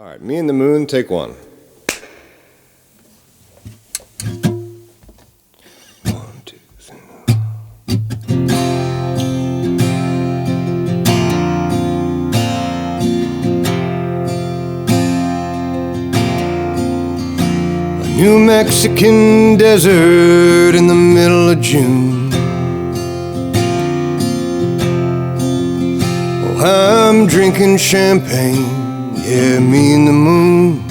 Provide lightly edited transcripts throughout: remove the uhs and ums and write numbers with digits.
All right, Me and the Moon, take one. One, two, three. A New Mexican desert in the middle of June. Oh, I'm drinking champagne. Yeah, me and the moon.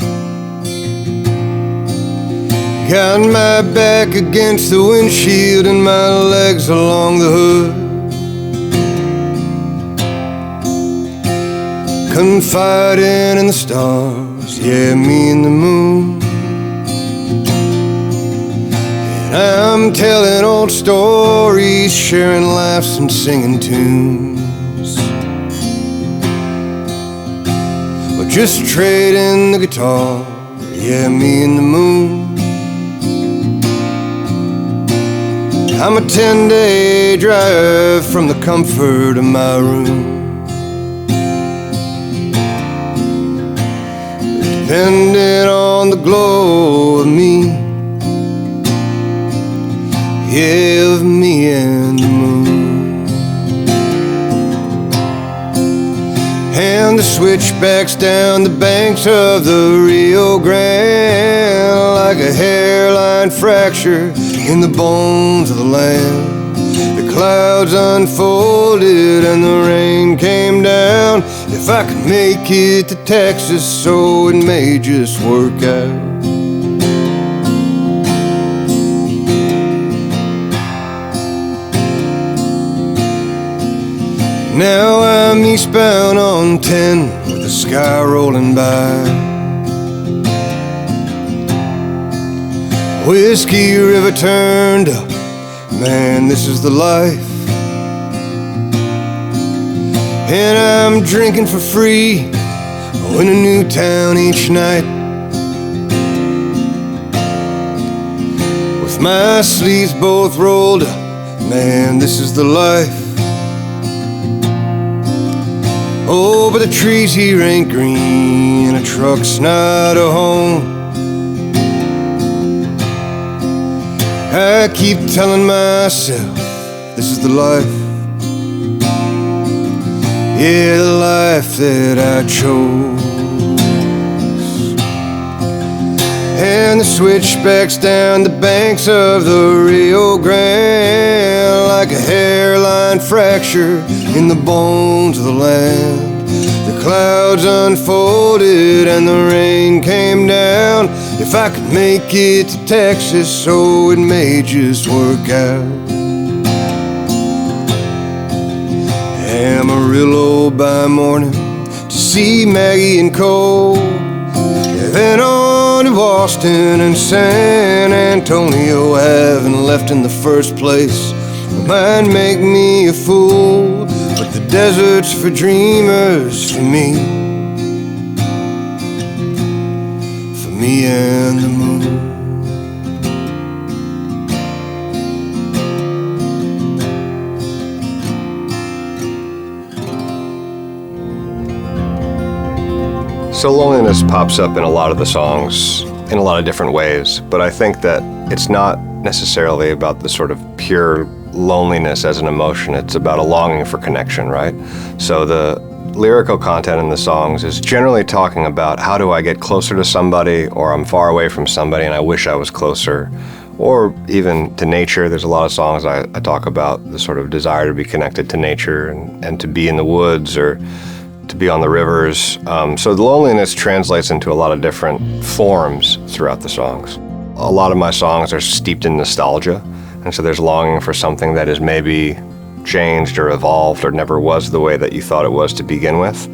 Got my back against the windshield and my legs along the hood. Confiding in the stars, yeah, me and the moon. And I'm telling old stories, sharing laughs and singing tunes. Just trading the guitar, yeah, me and the moon. I'm a 10-day drive from the comfort of my room. Depending on the glow of me, yeah, of me and the moon. And the switchbacks down the banks of the Rio Grande, like a hairline fracture in the bones of the land. The clouds unfolded and the rain came down. If I could make it to Texas, so it may just work out. Now I'm eastbound on 10 with the sky rolling by. Whiskey River turned up, man, this is the life. And I'm drinking for free in a new town each night. With my sleeves both rolled up, man, this is the life. Oh, but the trees here ain't green, and a truck's not a home. I keep telling myself, this is the life. Yeah, the life that I chose. And the switchbacks down the banks of the Rio Grande, like a hairline fracture in the bones of the land. The clouds unfolded and the rain came down. If I could make it to Texas, so it may just work out. Amarillo by morning to see Maggie and Cole. Then on to Austin and San Antonio. Haven't left in the first place. Might make me a fool, but the desert's for dreamers, for me and the moon. So loneliness pops up in a lot of the songs in a lot of different ways, but I think that it's not necessarily about the sort of pure loneliness as an emotion. It's about a longing for connection, right? So the lyrical content in the songs is generally talking about how do I get closer to somebody, or I'm far away from somebody and I wish I was closer, or even to nature. There's a lot of songs I talk about the sort of desire to be connected to nature and to be in the woods or to be on the rivers. So the loneliness translates into a lot of different forms throughout the songs. A lot of my songs are steeped in nostalgia, and so there's longing for something that is maybe changed or evolved or never was the way that you thought it was to begin with.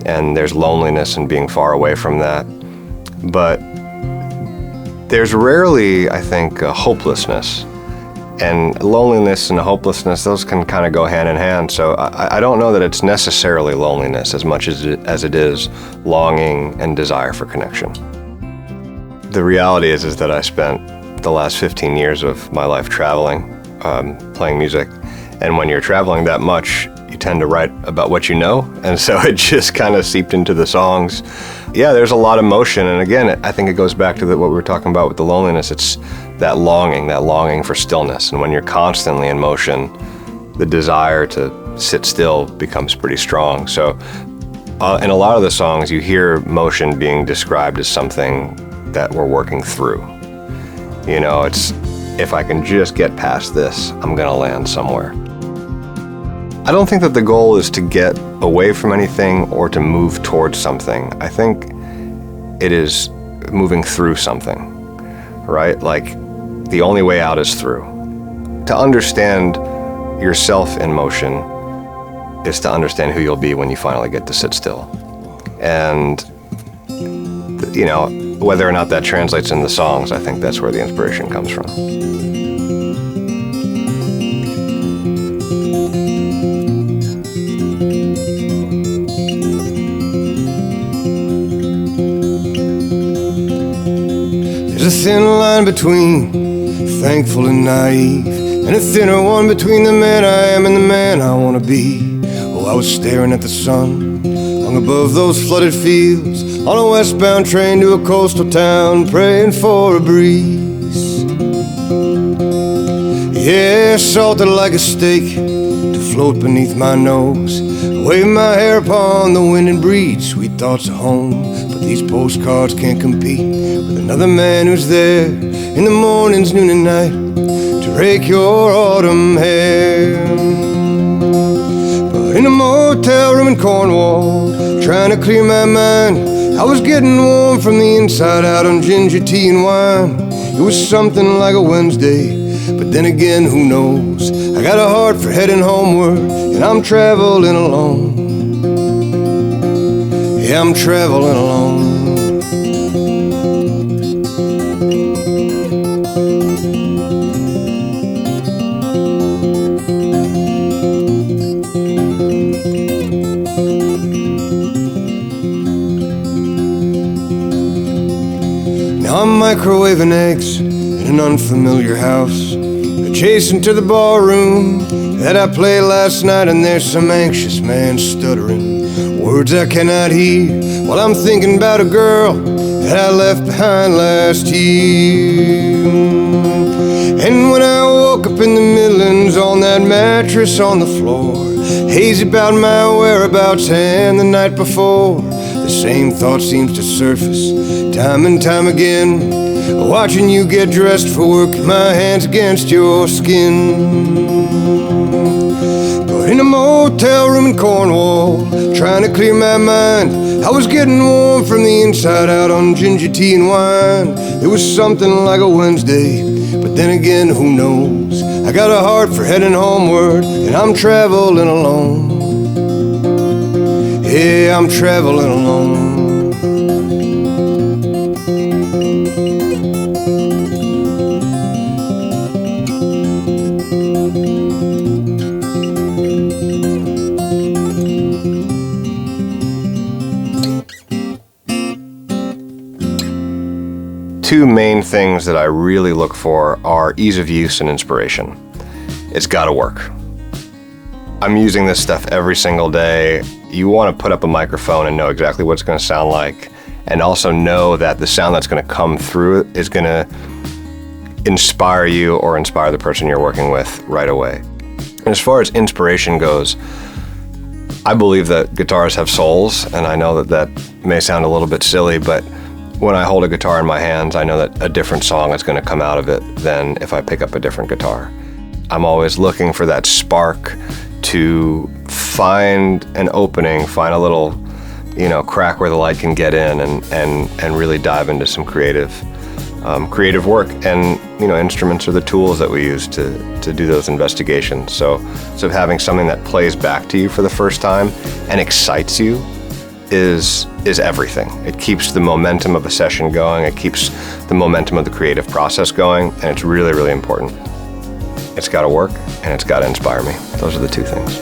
And there's loneliness in being far away from that. But there's rarely, I think, a hopelessness. And loneliness and hopelessness, those can kind of go hand in hand. So I don't know that it's necessarily loneliness as much as it is longing and desire for connection. The reality is that I spent the last 15 years of my life traveling, playing music. And when you're traveling that much, you tend to write about what you know, and so it just kind of seeped into the songs. Yeah, there's a lot of motion, and again, I think it goes back to what we were talking about with the loneliness. It's that longing for stillness, and when you're constantly in motion, the desire to sit still becomes pretty strong. So in a lot of the songs, you hear motion being described as something that we're working through. You know, it's, if I can just get past this, I'm gonna land somewhere. I don't think that the goal is to get away from anything or to move towards something. I think it is moving through something, right? Like, the only way out is through. To understand yourself in motion is to understand who you'll be when you finally get to sit still. And, you know, whether or not that translates in the songs, I think that's where the inspiration comes from. There's a thin line between thankful and naive, and a thinner one between the man I am and the man I want to be. Oh, I was staring at the sun, hung above those flooded fields, on a westbound train to a coastal town, praying for a breeze. Yeah, salted like a steak to float beneath my nose, wave my hair upon the wind and breathe sweet thoughts of home. But these postcards can't compete with another man who's there in the mornings, noon and night to rake your autumn hair. But in a motel room in Cornwall, trying to clear my mind, I was getting warm from the inside out on ginger tea and wine. It was something like a Wednesday, but then again, who knows? I got a heart for heading homeward, and I'm traveling alone. Yeah, I'm traveling alone. Now I'm microwaving eggs in an unfamiliar house, adjacent to the barroom that I played last night, and there's some anxious man stuttering words I cannot hear while I'm thinking about a girl that I left behind last year. And when I woke up in the Midlands on that mattress on the floor, hazy about my whereabouts and the night before, the same thought seems to surface time and time again, watching you get dressed for work, my hands against your skin. But in a motel room in Cornwall, trying to clear my mind, I was getting warm from the inside out on ginger tea and wine. It was something like a Wednesday, but then again, who knows? I got a heart for heading homeward, and I'm traveling alone. Yeah, I'm traveling alone. Two main things that I really look for are ease of use and inspiration. It's gotta work. I'm using this stuff every single day. You want to put up a microphone and know exactly what it's going to sound like, and also know that the sound that's going to come through it is going to inspire you or inspire the person you're working with right away. And as far as inspiration goes, I believe that guitars have souls, and I know that that may sound a little bit silly, but when I hold a guitar in my hands, I know that a different song is going to come out of it than if I pick up a different guitar. I'm always looking for that spark to find an opening, find a little, crack where the light can get in, and really dive into some creative work. And instruments are the tools that we use to do those investigations. So having something that plays back to you for the first time and excites you is everything. It keeps the momentum of a session going. It keeps the momentum of the creative process going, and it's really, really important. It's got to work, and it's got to inspire me. Those are the two things.